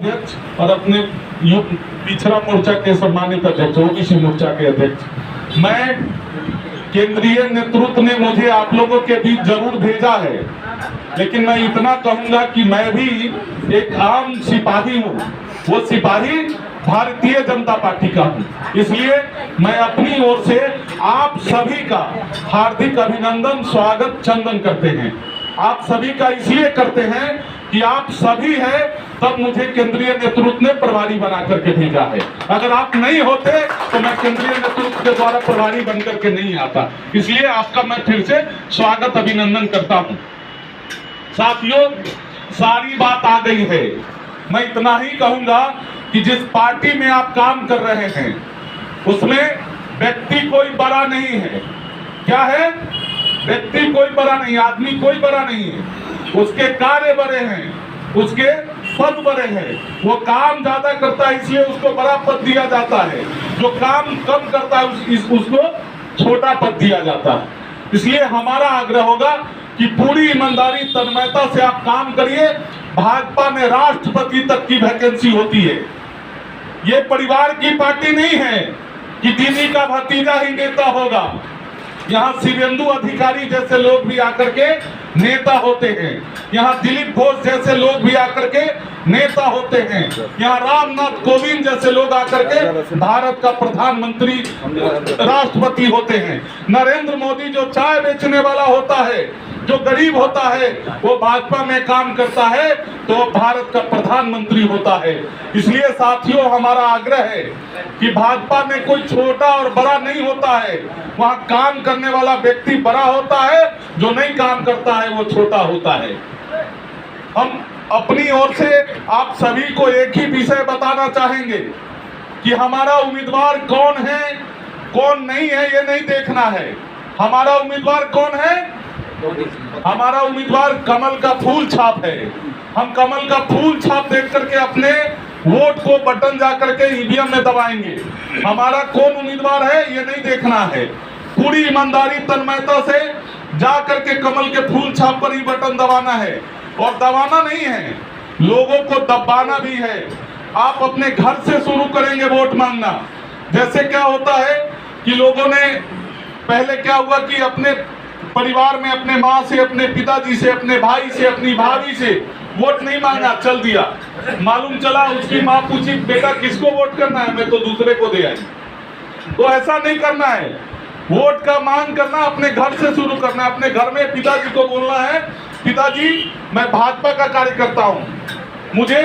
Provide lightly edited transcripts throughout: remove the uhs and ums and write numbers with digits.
अध्यक्ष और अपने पिछड़ा मोर्चा के सम्मानित अध्यक्ष, ओबीसी मोर्चा के अध्यक्ष, मैं केंद्रीय नेतृत्व ने मुझे आप लोगों के बीच जरूर भेजा है, लेकिन मैं इतना कहूंगा कि मैं भी एक आम सिपाही हूँ। वो सिपाही भारतीय जनता पार्टी का हूँ, इसलिए मैं अपनी ओर से आप सभी का हार्दिक अभिनंदन, स्वागत, चंदन करते हैं। आप सभी का इसलिए करते हैं कि आप सभी हैं, तब मुझे केंद्रीय नेतृत्व ने प्रभारी बना करके भेजा है। अगर आप नहीं होते तो मैं केंद्रीय नेतृत्व के द्वारा प्रभारी बन करके नहीं आता, इसलिए आपका मैं फिर से स्वागत, अभिनंदन करता हूं। साथियों, सारी बात आ गई है। मैं इतना ही कहूंगा कि जिस पार्टी में आप काम कर रहे हैं उसमें व्यक्ति कोई बड़ा नहीं है। क्या है? व्यक्ति कोई बड़ा नहीं, आदमी कोई बड़ा नहीं है। उसके कार्य बड़े हैं, उसके पद बड़े हैं। वो काम ज्यादा करता है इसलिए उसको बड़ा पद दिया जाता है, जो काम कम करता है उसको छोटा पद दिया जाता है। इसलिए हमारा आग्रह होगा कि पूरी ईमानदारी, तन्मयता से आप काम करिए। भाजपा में राष्ट्रपति तक की वैकेंसी होती है। ये परिवार की पार्टी नहीं है कि दीदी का भतीजा ही नेता होगा। यहाँ शिवेंदु अधिकारी जैसे लोग भी आकर के नेता होते हैं, यहाँ दिलीप घोष जैसे लोग भी आकर के नेता होते हैं, यहाँ रामनाथ कोविंद जैसे लोग आकर के भारत का प्रधानमंत्री, राष्ट्रपति होते हैं। नरेंद्र मोदी जो चाय बेचने वाला होता है, जो गरीब होता है, वो भाजपा में काम करता है तो भारत का प्रधानमंत्री होता है। इसलिए साथियों, हमारा आग्रह है कि भाजपा में कोई छोटा और बड़ा नहीं होता है। वहाँ काम करने वाला व्यक्ति बड़ा होता है, जो नहीं काम करता है वो छोटा होता है। हम अपनी ओर से आप सभी को एक ही विषय बताना चाहेंगे कि हमारा उम्मीदवार कौन है, कौन नहीं है, ये नहीं देखना है। हमारा उम्मीदवार कौन है? हमारा उम्मीदवार कमल का फूल छाप है। हम कमल का फूल छाप देख करके अपने वोट को बटन जा करके ईवीएम में दबाएंगे। हमारा कौन उम्मीदवार है ये नहीं देखना है। पूरी ईमानदारी, तन्मयता से जा करके कमल के फूल छाप पर ही बटन दबाना है। और दबाना नहीं है, लोगों को दबाना भी है। आप अपने घर से शुरू करेंगे वोट मांगना। जैसे क्या होता है कि लोगों ने पहले क्या हुआ कि अपने परिवार में अपने माँ से, अपने पिताजी से, अपने भाई से, अपनी भाभी से वोट नहीं मांगा, चल दिया। मालूम चला उसकी माँ पूछी, बेटा किसको वोट करना है? मैं तो दूसरे को दे आई। तो ऐसा नहीं करना है। वोट का मांग करना अपने घर से शुरू करना है। अपने घर में पिताजी को बोलना है, पिताजी मैं भाजपा का कार्यकर्ता हूँ, मुझे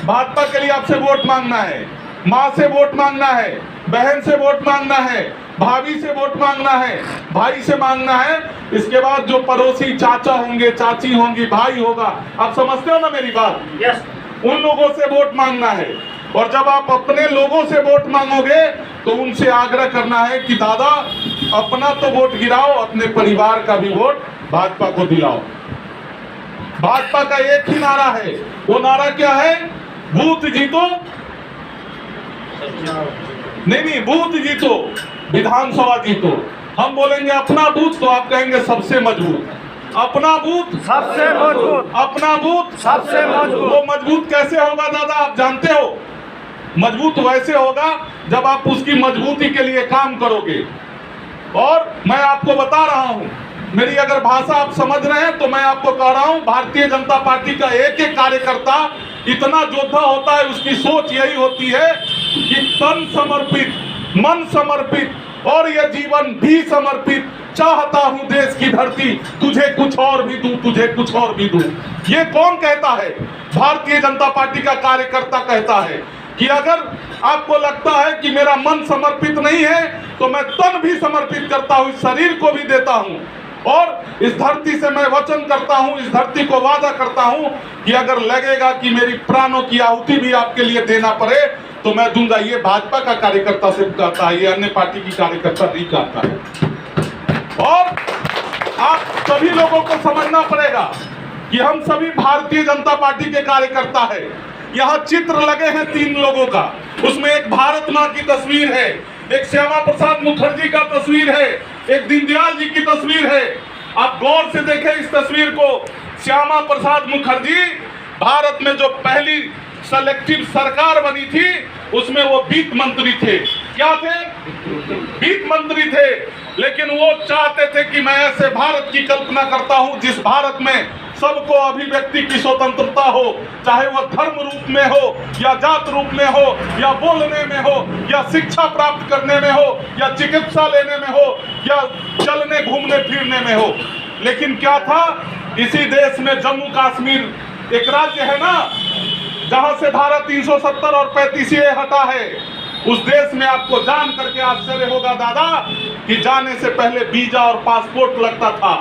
भाजपा के लिए आपसे वोट मांगना है। माँ से वोट मांगना है, बहन से वोट मांगना है, भाभी से वोट मांगना है, भाई से मांगना है। इसके बाद जो पड़ोसी चाचा होंगे, चाची होंगी, भाई होगा, आप समझते हो ना मेरी बात? यस। उन लोगों से वोट मांगना है। और जब आप अपने लोगों से वोट मांगोगे तो उनसे आग्रह करना है कि दादा अपना तो वोट गिराओ, अपने परिवार का भी वोट भाजपा को दिलाओ। भाजपा का एक ही नारा है, वो नारा क्या है? बूथ जीतो, नहीं, बूथ जीतो, विधानसभा जीतो। हम बोलेंगे अपना बूथ तो आप कहेंगे सबसे मजबूत। अपना बूथ सबसे मजबूत, अपना बूथ सबसे मजबूत। वो मजबूत कैसे होगा दादा, आप जानते हो? मजबूत वैसे होगा जब आप उसकी मजबूती के लिए काम करोगे। और मैं आपको बता रहा हूं, मेरी अगर भाषा आप समझ रहे हैं तो मैं आपको कह रहा हूं, भारतीय जनता पार्टी का एक एक कार्यकर्ता इतना योद्धा होता है। उसकी सोच यही होती है कि तन समर्पित, मन समर्पित और यह जीवन भी समर्पित, चाहता हूं देश की धरती, तुझे कुछ और भी दूं, तुझे कुछ और भी दूं। ये कौन कहता है? भारतीय जनता पार्टी का कार्यकर्ता कहता है कि अगर आपको लगता है कि मेरा मन समर्पित नहीं है तो मैं तन भी समर्पित करता हूं, शरीर को भी देता हूं। और इस धरती से मैं वचन करता हूं, इस धरती को वादा करता हूं कि अगर लगेगा कि मेरी प्राणों की आहुति भी आपके लिए देना पड़े तो मैं दूंगा। ये भाजपा का कार्यकर्ता सिर्फ कहता है, ये अन्य पार्टी की कार्यकर्ता नहीं कहता है। और आप सभी लोगों को समझना पड़ेगा कि हम सभी भारतीय जनता पार्टी के कार्यकर्ता है। यहाँ चित्र लगे हैं 3 लोगों का, उसमें एक भारत माँ की तस्वीर है, एक श्यामा प्रसाद मुखर्जी का तस्वीर है, एक दीनदयाल जी की तस्वीर है। आप गौर से देखें इस तस्वीर को। श्यामा प्रसाद मुखर्जी भारत में जो पहली सेलेक्टिव सरकार बनी थी, उसमें वो वित्त मंत्री थे। क्या थे? वित्त मंत्री थे। लेकिन वो चाहते थे कि मैं ऐसे भारत की कल्पना करता हूं जिस भारत में सबको अभिव्यक्ति की स्वतंत्रता हो, चाहे वह धर्म रूप में हो या जात रूप में हो या बोलने में हो या शिक्षा प्राप्त करने में हो या चिकित्सा लेने में हो या चलने घूमने फिरने में हो। लेकिन क्या था, इसी देश में जम्मू कश्मीर एक राज्य है ना, जहां से धारा 370 और 35A हटा है, उस देश में आपको जान करके आश्चर्य होगा दादा कि जाने से पहले वीजा और पासपोर्ट लगता था।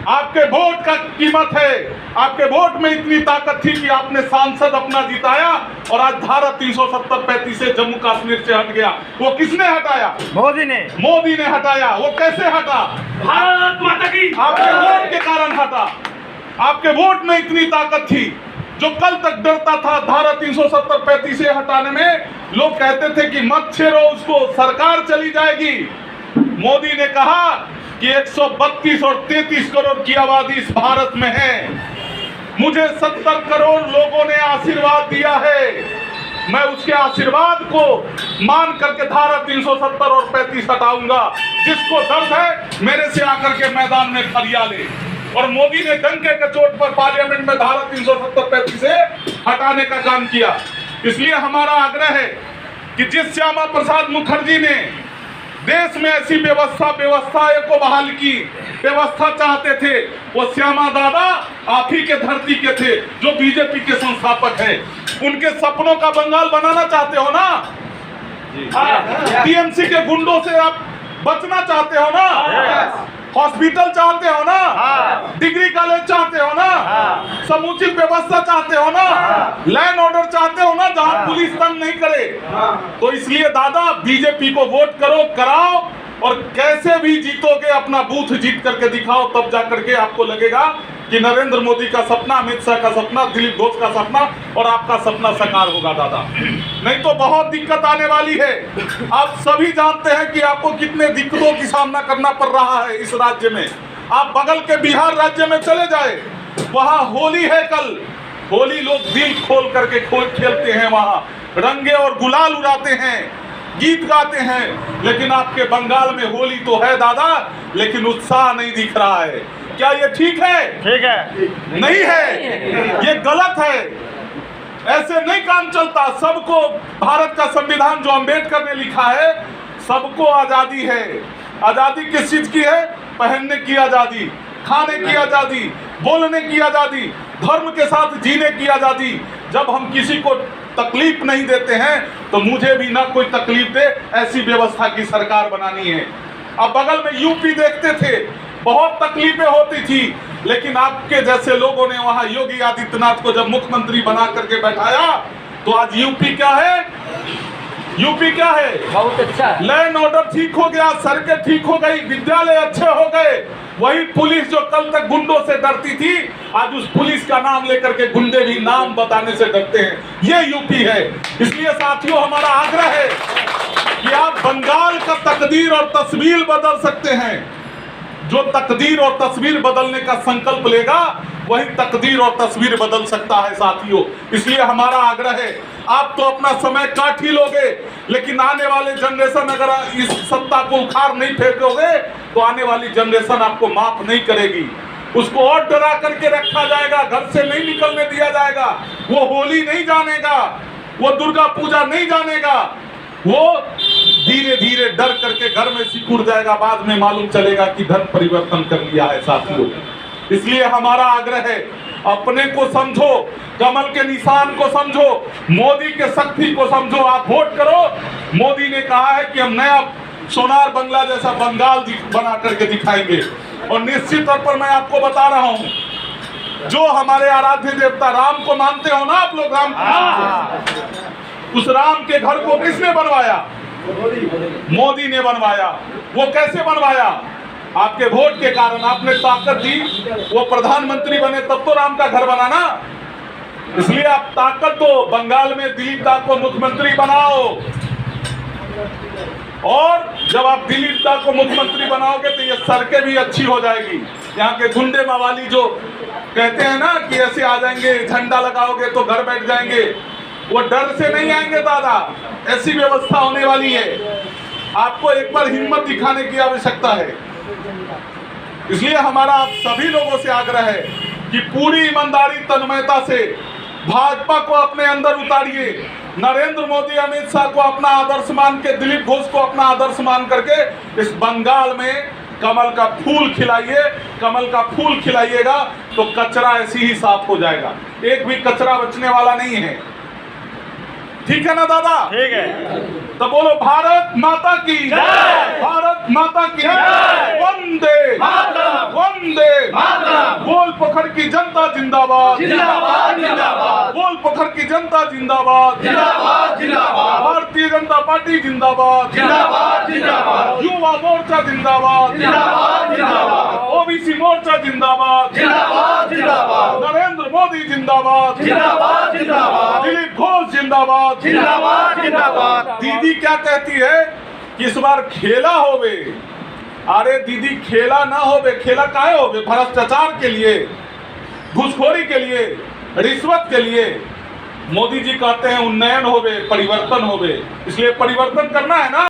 आपके वोट का कीमत है, आपके वोट में इतनी ताकत थी कि आपने सांसद अपना जिताया और आज धारा 370 35 जम्मू कश्मीर से हट गया। वो किसने हटाया? मोदी ने हटाया। वो कैसे हटा? भारत माता की। आपके वोट के कारण हटा। आपके वोट में इतनी ताकत थी। जो कल तक डरता था धारा 370 35 हटाने में, लोग कहते थे कि मत छेड़ो उसको, सरकार चली जाएगी। मोदी ने कहा कि 132 और 33 करोड़ की आबादी इस भारत में है, मुझे 70 करोड़ लोगों ने आशीर्वाद दिया है, मैं उसके आशीर्वाद को मान करके धारा 370 और 35 हटाऊंगा। जिसको दर्द है मेरे से आकर के मैदान में फरिया ले। और मोदी ने डंके के चोट पर पार्लियामेंट में धारा 370 35 से हटाने का काम किया। इसलिए हमारा आग्रह है कि जिस श्यामा प्रसाद मुखर्जी ने देश में ऐसी व्यवस्था को बहाल की, व्यवस्था चाहते थे, वो श्यामा दादा आप ही के धरती के थे, जो बीजेपी के संस्थापक हैं। उनके सपनों का बंगाल बनाना चाहते हो ना? टीएमसी के गुंडों से आप बचना चाहते हो ना? हॉस्पिटल चाहते हो ना? डिग्री कॉलेज चाहते हो ना? समुचित व्यवस्था चाहते हो ना? लैंड ऑर्डर चाहते हो ना, जहां पुलिस तंग नहीं करे। तो इसलिए दादा बीजेपी को वोट करो, कराओ, और कैसे भी जीतोगे अपना बूथ जीत करके दिखाओ, तब जाकर के आपको लगेगा कि नरेंद्र मोदी का सपना, अमित शाह का सपना, दिलीप घोष का सपना और आपका सपना साकार होगा दादा। नहीं तो बहुत दिक्कत आने वाली है। आप सभी जानते हैं कि आपको कितने दिक्कतों की सामना करना पड़ रहा है इस राज्य में। आप बगल के बिहार राज्य में चले जाए, वहां होली है कल। होली लोग दिल खोल करके खेलते हैं, वहां रंगे और गुलाल उड़ाते हैं, गीत गाते हैं। लेकिन आपके बंगाल में होली तो है दादा, लेकिन उत्साह नहीं दिख रहा है। क्या ये ठीक है? ठीक है। नहीं है, ये गलत है। ऐसे नहीं काम चलता। सबको, भारत का संविधान जो अंबेडकर ने लिखा है, सबको आजादी है। आजादी किस चीज की है? पहनने की आजादी, खाने की आजादी, बोलने की आजादी, धर्म के साथ जीने की आजादी। जब हम किसी को तकलीफ नहीं देते हैं तो मुझे भी ना कोई तकलीफ दे, ऐसी व्यवस्था की सरकार बनानी है। अब बगल में यूपी देखते थे, बहुत तकलीफें होती थी, लेकिन आपके जैसे लोगों ने वहां योगी आदित्यनाथ को जब मुख्यमंत्री बना करके बैठाया, तो आज यूपी क्या है? यूपी क्या है? बहुत अच्छा। लैंड ऑर्डर ठीक हो गया, सड़कें ठीक हो गई, विद्यालय अच्छे हो गए। वही पुलिस जो कल तक गुंडों से डरती थी, आज उस पुलिस का नाम लेकर के गुंडे भी नाम बताने से डरते हैं। ये यूपी है। इसलिए साथियों, हमारा आग्रह है कि आप बंगाल का तकदीर और तस्वीर बदल सकते हैं। जो तकदीर और तस्वीर बदलने का संकल्प लेगा, वही तकदीर और तस्वीर बदल सकता है साथियों। इसलिए हमारा आग्रह है, आप तो अपना समय काट ही लोगे, लेकिन आने वाले जनरेशन अगर इस सत्ता को उखाड़ नहीं फेंकोगे, तो आने वाली जनरेशन आपको माफ नहीं करेगी। उसको और डरा करके रखा जाएगा, घर से नहीं निकलने दिया जाएगा। वो होली नहीं जानेगा, वो दुर्गा पूजा नहीं जानेगा, वो धीरे धीरे डर करके घर में सिकुड़ जाएगा। बाद में मालूम चलेगा कि धर्म परिवर्तन कर लिया है साथियों। इसलिए हमारा आग्रह है, अपने को समझो, कमल के निशान को समझो, मोदी के शक्ति को समझो। आप वोट करो। मोदी ने कहा है कि हम नया सोनार बंगला जैसा बंगाल बना करके दिखाएंगे। और निश्चित तौर पर मैं आपको बता रहा हूं, जो हमारे आराध्य देवता राम को मानते हो ना आप लोग, राम को, उस राम के घर को किसने बनवाया? मोदी ने बनवाया। वो कैसे बनवाया? आपके वोट के कारण। आपने ताकत दी, वो प्रधानमंत्री बने, तब तो राम का घर बना ना। इसलिए आप ताकत दो, बंगाल में दिलीप दा को मुख्यमंत्री बनाओ। और जब आप दिलीप दा को मुख्यमंत्री बनाओगे तो ये सड़कें भी अच्छी हो जाएगी, यहाँ के गुंडे मवाली जो कहते हैं ना कि ऐसे आ जाएंगे, झंडा लगाओगे तो घर बैठ जाएंगे, वो डर से नहीं आएंगे दादा। ऐसी व्यवस्था होने वाली है, आपको एक बार हिम्मत दिखाने की आवश्यकता है। इसलिए हमारा आप सभी लोगों से आग्रह है कि पूरी ईमानदारी तन्मयता से भाजपा को अपने अंदर उतारिए। नरेंद्र मोदी, अमित शाह को अपना आदर्श मान के, दिलीप घोष को अपना आदर्श मान करके इस बंगाल में कमल का फूल खिलाइए। कमल का फूल खिलाइएगा तो कचरा ऐसी ही साफ हो जाएगा, एक भी कचरा बचने वाला नहीं है। ठीक है ना दादा? ठीक है। तो बोलो भारत माता की जय, भारत माता की जय, वंदे मातरम, वंदे मातरम। बोल पोखर की जनता जिंदाबाद, जिंदाबाद जिंदाबाद, बोल पोखर की जनता जिंदाबाद, जिंदाबाद जिंदाबाद, भारतीय जनता पार्टी जिंदाबाद, जिंदाबाद जिंदाबाद, युवा मोर्चा जिंदाबाद, जिंदाबाद जिंदाबाद, ओबीसी मोर्चा जिंदाबाद, जिंदाबाद जिंदाबाद, नरेंद्र मोदी जिंदाबाद, जिंदाबाद जिंदाबाद, दिलीप घोष जिंदाबाद। जिंदाबाद जिंदाबाद। दीदी क्या कहती है कि इस बार खेला होवे। अरे दीदी, खेला ना होवे, खेला काहे होवे? भ्रष्टाचार के लिए, घूसखोरी के लिए, रिश्वत के लिए। मोदी जी कहते हैं उन्नयन होवे, परिवर्तन होवे। इसलिए परिवर्तन करना है ना।